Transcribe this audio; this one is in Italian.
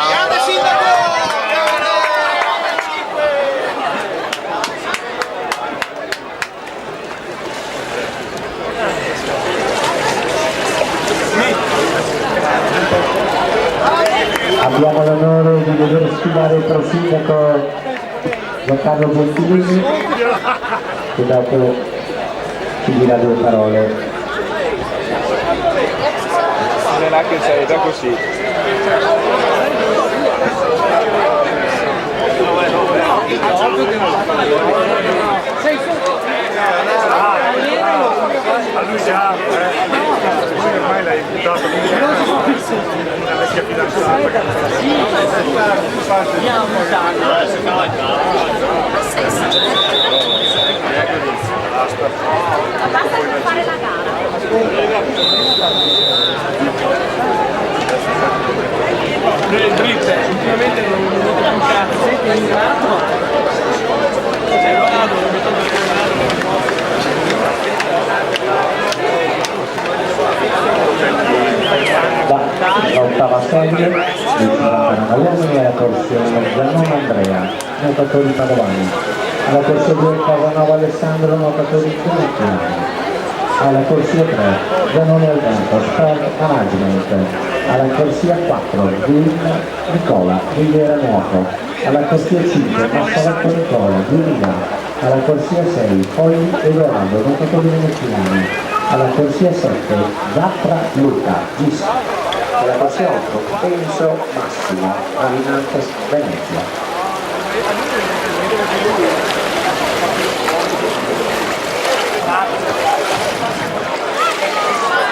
Grande sindaco! Abbiamo l'onore di dover sfidare il prosindaco Giancarlo Gentilini, che dopo ci dirà due parole. Non è che sei da così. A lui già, ormai l'hai imputato una vecchia fidanzata che basta per fare la gara. Dritte, ultimamente non mi vedo più cazzo, sei entrato. L'ottava serie di 49 uomini alla corsia Giannone Andrea, nuotatori padovani, alla corsia 2 Casanova Alessandro, nuotatori funzionali, alla corsia 3 Giannone Alberto, Sport Management, alla corsia 4 Gin Nicola, Rivera Nuoto, alla corsia 5 Massaletto Nicola, Giulia, alla corsia 6 Poi Edoardo, nuotatori veneziani, alla corsia 7 Zappra Luca, Gis, alla corsia 8 Penso Massimo, Avinantes Venezia.